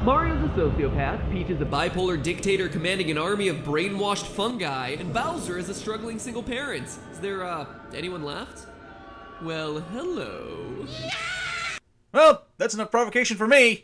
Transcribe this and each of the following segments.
Mario's a sociopath, Peach is a bipolar dictator commanding an army of brainwashed fungi, and Bowser is a struggling single parent. Is there, anyone left? Well, hello. Well, that's enough provocation for me.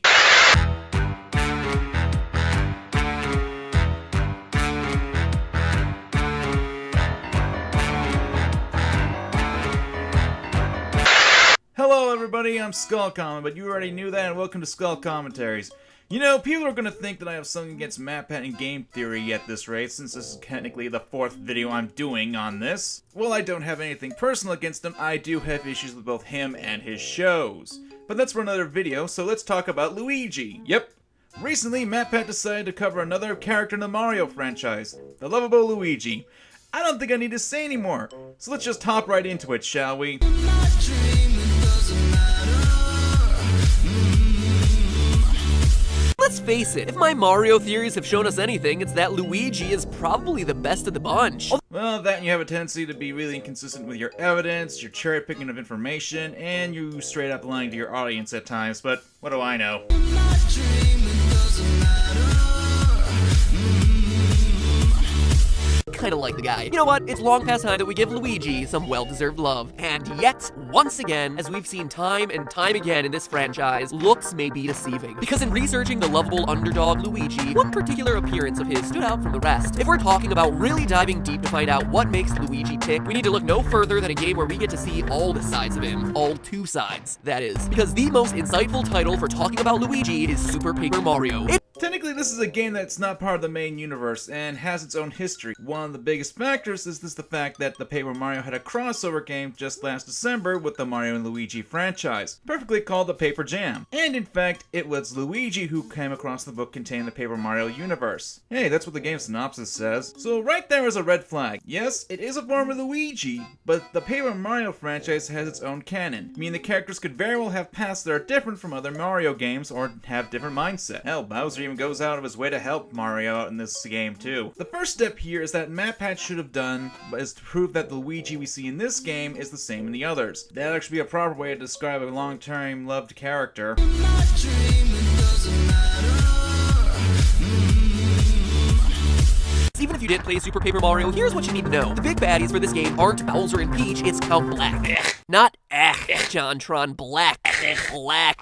Hello everybody, I'm Skullcommon, but you already knew that, and welcome to Skull Commentaries. You know, people are gonna think that I have something against MatPat and Game Theory at this rate, since this is technically the 4th video I'm doing on this. While I don't have anything personal against him, I do have issues with both him and his shows. But that's for another video, so let's talk about Luigi. Yep. Recently, MatPat decided to cover another character in the Mario franchise, the lovable Luigi. I don't think I need to say anymore, so let's just hop right into it, shall we? Let's face it, if my Mario theories have shown us anything, it's that Luigi is probably the best of the bunch. Well, that and you have a tendency to be really inconsistent with your evidence, your cherry picking of information, and you straight up lying to your audience at times, but what do I know? Kinda like the guy. You know what? It's long past time that we give Luigi some well-deserved love. And yet, once again, as we've seen time and time again in this franchise, looks may be deceiving. Because in researching the lovable underdog Luigi, one particular appearance of his stood out from the rest. If we're talking about really diving deep to find out what makes Luigi tick, we need to look no further than a game where we get to see all the sides of him. All 2 sides, that is. Because the most insightful title for talking about Luigi is Super Paper Mario. Technically, this is a game that's not part of the main universe and has its own history. One of the biggest factors is the fact that the Paper Mario had a crossover game just last December with the Mario and Luigi franchise, perfectly called the Paper Jam. And in fact, it was Luigi who came across the book containing the Paper Mario universe. Hey, that's what the game synopsis says. So right there is a red flag. Yes, it is a form of Luigi, but the Paper Mario franchise has its own canon, meaning the characters could very well have pasts that are different from other Mario games or have different mindset. Hell, Bowser even goes out of his way to help Mario out in this game too. The first step here is that MatPat should have done is to prove that the Luigi we see in this game is the same in the others. That'd actually be a proper way to describe a long-term loved character. Even if you did play Super Paper Mario, here's what you need to know. The big baddies for this game aren't Bowser and Peach, it's Count Black. Not Jontron Black. Black.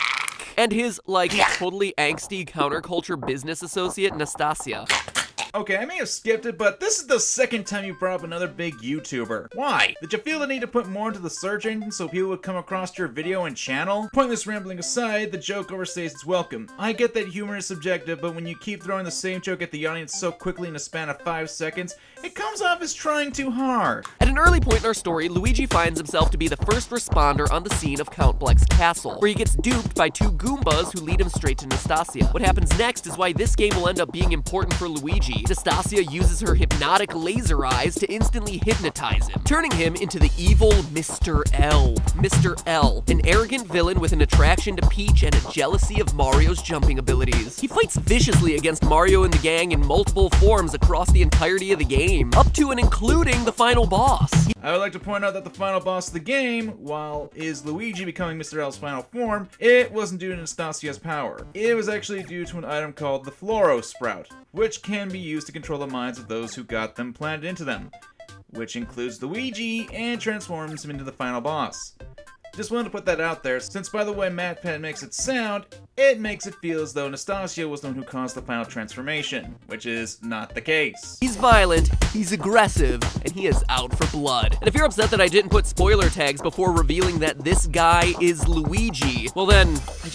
And his, totally angsty counterculture business associate, Nastasia. Okay, I may have skipped it, but this is the second time you brought up another big YouTuber. Why? Did you feel the need to put more into the search engine so people would come across your video and channel? Pointless rambling aside, the joke overstays its welcome. I get that humor is subjective, but when you keep throwing the same joke at the audience so quickly in a span of 5 seconds, it comes off as trying too hard. At an early point in our story, Luigi finds himself to be the first responder on the scene of Count Black's castle, where he gets duped by 2 Goombas who lead him straight to Nastasia. What happens next is why this game will end up being important for Luigi. Nastasia uses her hypnotic laser eyes to instantly hypnotize him, turning him into the evil Mr. L. Mr. L, an arrogant villain with an attraction to Peach and a jealousy of Mario's jumping abilities. He fights viciously against Mario and the gang in multiple forms across the entirety of the game, up to and including the final boss. I would like to point out that the final boss of the game, while is Luigi becoming Mr. L's final form, it wasn't due to Nastasia's power. It was actually due to an item called the Floro Sprout, which can be used to control the minds of those who got them planted into them, which includes Luigi and transforms him into the final boss. Just wanted to put that out there, since by the way MatPat makes it sound, it makes it feel as though Nastasia was the one who caused the final transformation, which is not the case. He's violent, he's aggressive, and he is out for blood. And if you're upset that I didn't put spoiler tags before revealing that this guy is Luigi, well then, I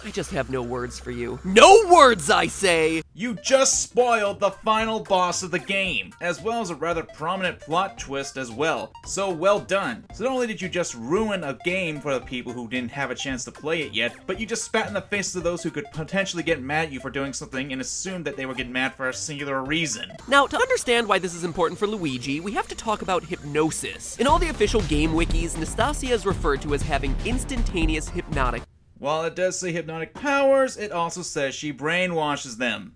just have no words for you. No words, I say! You just spoiled the final boss of the game, as well as a rather prominent plot twist as well. So well done. So not only did you just ruin a game for the people who didn't have a chance to play it yet, but you just spat in the faces of those who could potentially get mad at you for doing something and assumed that they would get mad for a singular reason. Now, to understand why this is important for Luigi, we have to talk about hypnosis. In all the official game wikis, Nastasia is referred to as having instantaneous hypnotic. While it does say hypnotic powers, it also says she brainwashes them.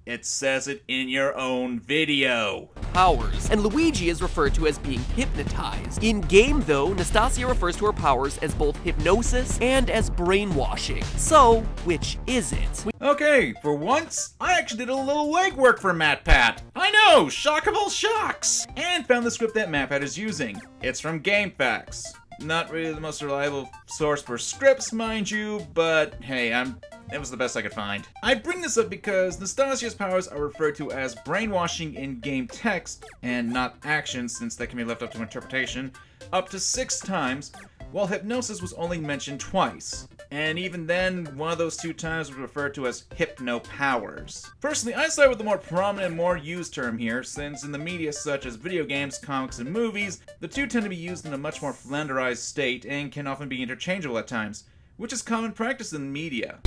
It says it in your own video. Powers, and Luigi is referred to as being hypnotized. In game, though, Nastasia refers to her powers as both hypnosis and as brainwashing. So, which is it? Okay, for once, I actually did a little legwork for MatPat. I know, shock of all shocks! And found the script that MatPat is using. It's from GameFAQs. Not really the most reliable source for scripts, mind you, but hey, it was the best I could find. I bring this up because Nastasia's powers are referred to as brainwashing in game text, and not action since that can be left up to interpretation, up to 6 times, while hypnosis was only mentioned twice. And even then, one of those 2 times was referred to as hypno powers. Personally, I side with the more prominent, more used term here, since in the media such as video games, comics, and movies, the two tend to be used in a much more flanderized state and can often be interchangeable at times, which is common practice in media.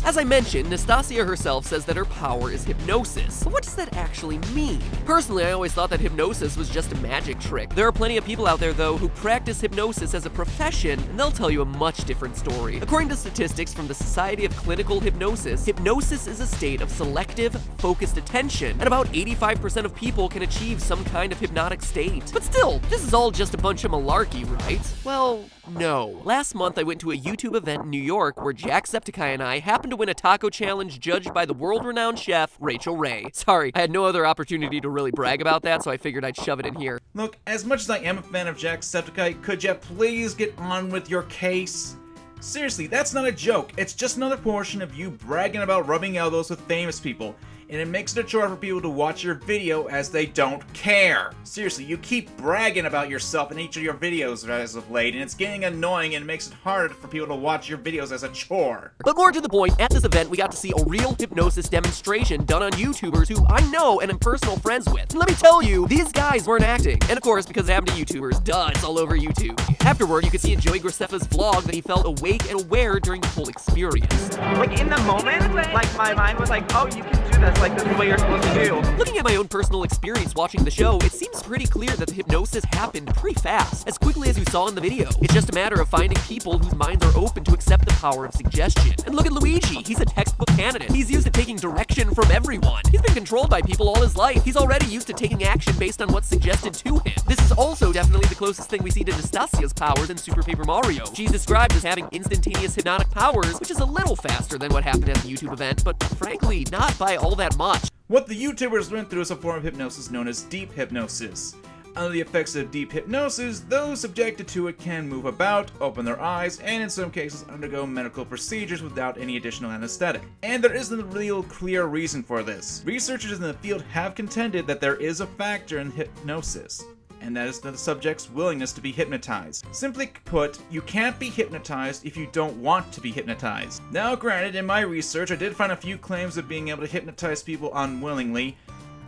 As I mentioned, Nastasia herself says that her power is hypnosis. But what does that actually mean? Personally, I always thought that hypnosis was just a magic trick. There are plenty of people out there, though, who practice hypnosis as a profession, and they'll tell you a much different story. According to statistics from the Society of Clinical Hypnosis, hypnosis is a state of selective, focused attention, and about 85% of people can achieve some kind of hypnotic state. But still, this is all just a bunch of malarkey, right? Well, no. Last month, I went to a YouTube event in New York where Jacksepticeye and I happened to win a taco challenge judged by the world-renowned chef, Rachel Ray. Sorry, I had no other opportunity to really brag about that, so I figured I'd shove it in here. Look, as much as I am a fan of Jacksepticeye, could ya please get on with your case? Seriously, that's not a joke. It's just another portion of you bragging about rubbing elbows with famous people, and it makes it a chore for people to watch your video as they don't care. Seriously, you keep bragging about yourself in each of your videos as of late, and it's getting annoying and it makes it hard for people to watch your videos as a chore. But more to the point, at this event, we got to see a real hypnosis demonstration done on YouTubers who I know and am personal friends with. And let me tell you, these guys weren't acting. And of course, because it happened to YouTubers, duh, it's all over YouTube. Afterward, you could see in Joey Graceffa's vlog that he felt awake and aware during the whole experience. Like in the moment, like my mind was like, oh, you can do this, like this is what you're supposed to do. Looking at my own personal experience watching the show, it seems pretty clear that the hypnosis happened pretty fast, as quickly as you saw in the video. It's just a matter of finding people whose minds are open to accept the power of suggestion. And look at Luigi, he's a textbook candidate. He's used to taking direction from everyone. He's been controlled by people all his life. He's already used to taking action based on what's suggested to him. This is also definitely the closest thing we see to Nastasia's powers in Super Paper Mario. She's described as having instantaneous hypnotic powers, which is a little faster than what happened at the YouTube event, but frankly, not by all that much. What the YouTubers went through is a form of hypnosis known as deep hypnosis. Under the effects of deep hypnosis, those subjected to it can move about, open their eyes, and in some cases undergo medical procedures without any additional anesthetic. And there isn't a real clear reason for this. Researchers in the field have contended that there is a factor in hypnosis, and that is the subject's willingness to be hypnotized. Simply put, you can't be hypnotized if you don't want to be hypnotized. Now granted, in my research I did find a few claims of being able to hypnotize people unwillingly,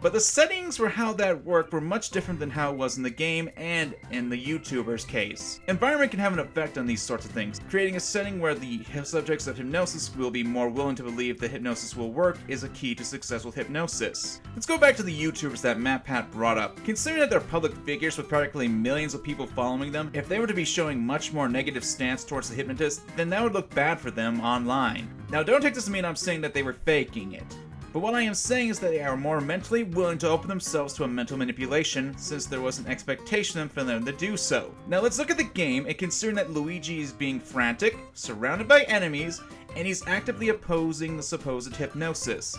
but the settings for how that worked were much different than how it was in the game and in the YouTuber's case. Environment can have an effect on these sorts of things. Creating a setting where the subjects of hypnosis will be more willing to believe that hypnosis will work is a key to successful hypnosis. Let's go back to the YouTubers that MatPat brought up. Considering that they're public figures with practically millions of people following them, if they were to be showing much more negative stance towards the hypnotist, then that would look bad for them online. Now don't take this to mean I'm saying that they were faking it. But what I am saying is that they are more mentally willing to open themselves to a mental manipulation, since there was an expectation for them to do so. Now let's look at the game, and considering that Luigi is being frantic, surrounded by enemies, and he's actively opposing the supposed hypnosis.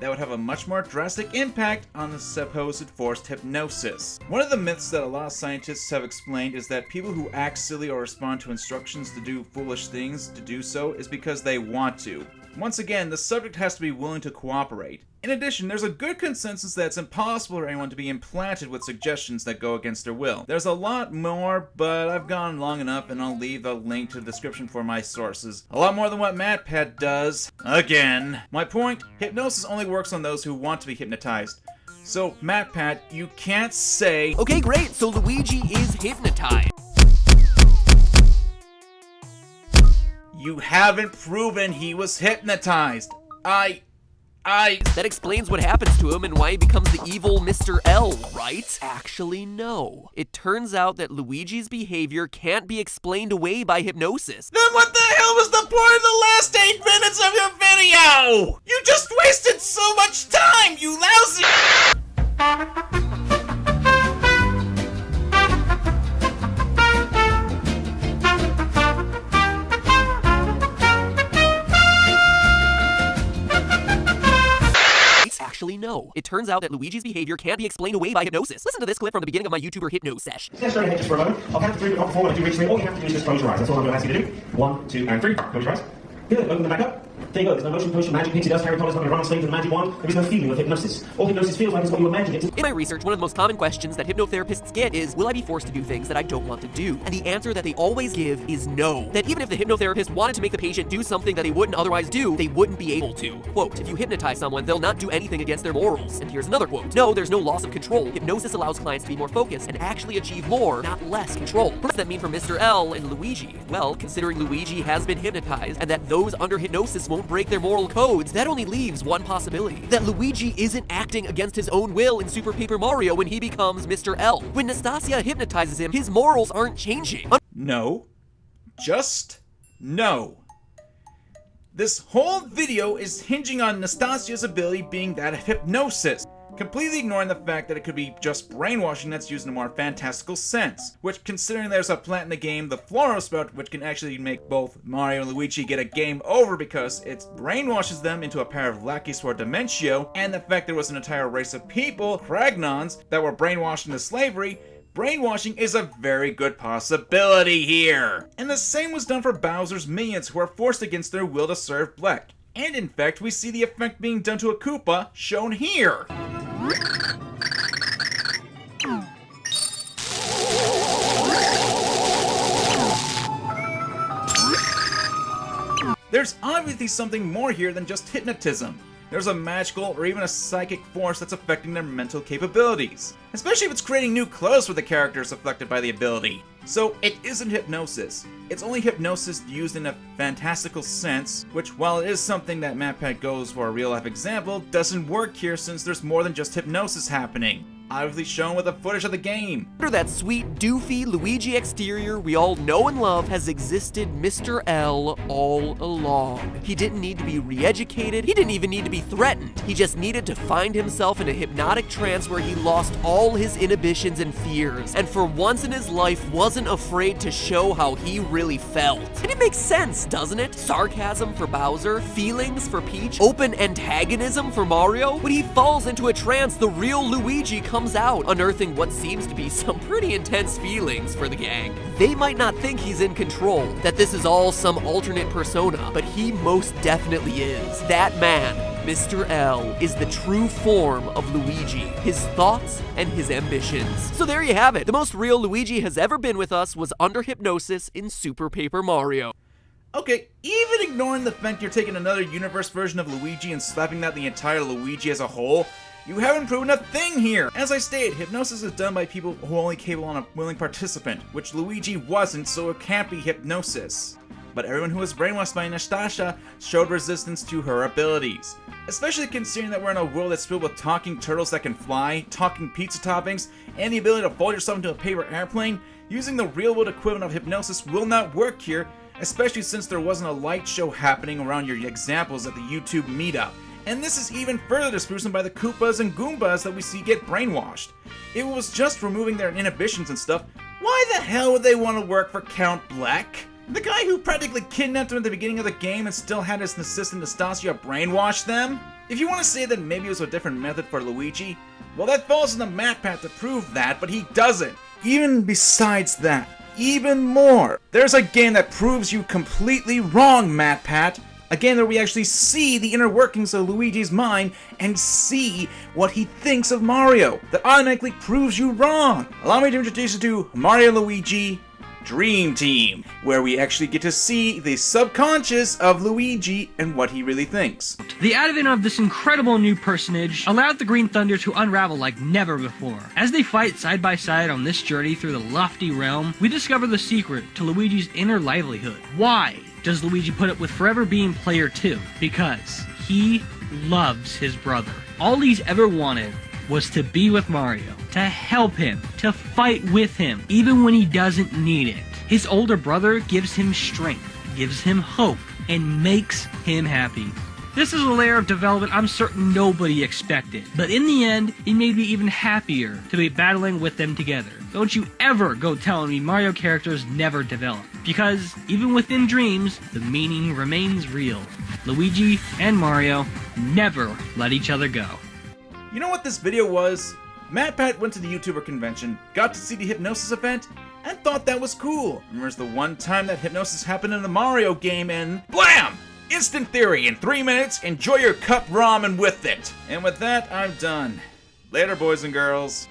That would have a much more drastic impact on the supposed forced hypnosis. One of the myths that a lot of scientists have explained is that people who act silly or respond to instructions to do foolish things to do so is because they want to. Once again, the subject has to be willing to cooperate. In addition, there's a good consensus that it's impossible for anyone to be implanted with suggestions that go against their will. There's a lot more, but I've gone long enough and I'll leave a link to the description for my sources. A lot more than what MatPat does. Again. My point, hypnosis only works on those who want to be hypnotized. So, MatPat, you can't say, Okay, great, so Luigi is hypnotized. You haven't proven he was hypnotized. That explains what happens to him and why he becomes the evil Mr. L, right? Actually, no. It turns out that Luigi's behavior can't be explained away by hypnosis. Then what the hell was the point of the last 8 minutes of your video? You just wasted so much time, you lousy... Actually, no. It turns out that Luigi's behavior can't be explained away by hypnosis. Listen to this clip from the beginning of my YouTuber Hypno sesh. Stand straight ahead just for a moment. I'll count to 3, but not before. When I do reach 3, all you have to do is just close your eyes. That's all I'm going to ask you to do. 1, 2, and 3. Close your eyes. Good. Open them back up. There you go. There's no motion, potion, magic, pixie dust, Harry Potter's not going to run on stage with a magic wand. There is no feeling of hypnosis. All hypnosis feels like is what you imagine it to. In my research, one of the most common questions that hypnotherapists get is, will I be forced to do things that I don't want to do? And the answer that they always give is no. That even if the hypnotherapist wanted to make the patient do something that they wouldn't otherwise do, they wouldn't be able to. Quote, if you hypnotize someone, they'll not do anything against their morals. And here's another quote. No, there's no loss of control. Hypnosis allows clients to be more focused and actually achieve more, not less control. What does that mean for Mr. L and Luigi? Well, considering Luigi has been hypnotized and that those under hypnosis won't break their moral codes, that only leaves one possibility. That Luigi isn't acting against his own will in Super Paper Mario when he becomes Mr. L. When Nastasia hypnotizes him, his morals aren't changing. No. Just no. This whole video is hinging on Nastasia's ability being that of hypnosis, completely ignoring the fact that it could be just brainwashing that's used in a more fantastical sense, which, considering there's a plant in the game, the Floral Spout, which can actually make both Mario and Luigi get a game over because it brainwashes them into a pair of lackeys for dementio, and the fact there was an entire race of people, Kragnons, that were brainwashed into slavery. Brainwashing is a very good possibility here. And the same was done for Bowser's minions, who are forced against their will to serve Bleck. And in fact, we see the effect being done to a Koopa, shown here. There's obviously something more here than just hypnotism. There's a magical or even a psychic force that's affecting their mental capabilities, especially if it's creating new clothes for the characters affected by the ability. So it isn't hypnosis. It's only hypnosis used in a fantastical sense, which, while it is something that MatPat goes for a real life example, doesn't work here since there's more than just hypnosis happening, obviously shown with the footage of the game. Under that sweet, doofy Luigi exterior we all know and love has existed Mr. L all along. He didn't need to be re-educated, he didn't even need to be threatened. He just needed to find himself in a hypnotic trance where he lost all his inhibitions and fears, and for once in his life wasn't afraid to show how he really felt. And it makes sense, doesn't it? Sarcasm for Bowser, feelings for Peach, open antagonism for Mario. When he falls into a trance, the real Luigi comes out, unearthing what seems to be some pretty intense feelings for the gang. They might not think he's in control, that this is all some alternate persona, but he most definitely is. That man, Mr. L, is the true form of Luigi, his thoughts and his ambitions. So there you have it. The most real Luigi has ever been with us was under hypnosis in Super Paper Mario. Okay, even ignoring the fact you're taking another universe version of Luigi and slapping that the entire Luigi as a whole, you haven't proven a thing here! As I stated, hypnosis is done by people who only cable on a willing participant, which Luigi wasn't, so it can't be hypnosis. But everyone who was brainwashed by Nastasia showed resistance to her abilities. Especially considering that we're in a world that's filled with talking turtles that can fly, talking pizza toppings, and the ability to fold yourself into a paper airplane, using the real-world equivalent of hypnosis will not work here, especially since there wasn't a light show happening around your examples at the YouTube meetup. And this is even further disproven by the Koopas and Goombas that we see get brainwashed. If it was just removing their inhibitions and stuff, why the hell would they want to work for Count Bleck? The guy who practically kidnapped them at the beginning of the game and still had his assistant Nastasia brainwash them? If you want to say that maybe it was a different method for Luigi, well, that falls on the MatPat to prove that, but he doesn't. Even besides that, even more, there's a game that proves you completely wrong, MatPat. A game where we actually see the inner workings of Luigi's mind and see what he thinks of Mario. That automatically proves you wrong. Allow me to introduce you to Mario and Luigi Dream Team, where we actually get to see the subconscious of Luigi and what he really thinks. The advent of this incredible new personage allowed the Green Thunder to unravel like never before. As they fight side by side on this journey through the lofty realm, we discover the secret to Luigi's inner livelihood. Why does Luigi put up with forever being player 2? Because he loves his brother. All he's ever wanted was to be with Mario, to help him, to fight with him, even when he doesn't need it. His older brother gives him strength, gives him hope, and makes him happy. This is a layer of development I'm certain nobody expected, but in the end, it made me even happier to be battling with them together. Don't you ever go telling me Mario characters never develop, because even within dreams, the meaning remains real. Luigi and Mario never let each other go. You know what this video was? MatPat went to the YouTuber convention, got to see the hypnosis event, and thought that was cool. Remembers the one time that hypnosis happened in the Mario game and BLAM! Instant theory in 3 minutes, enjoy your cup ramen with it. And with that, I'm done. Later, boys and girls.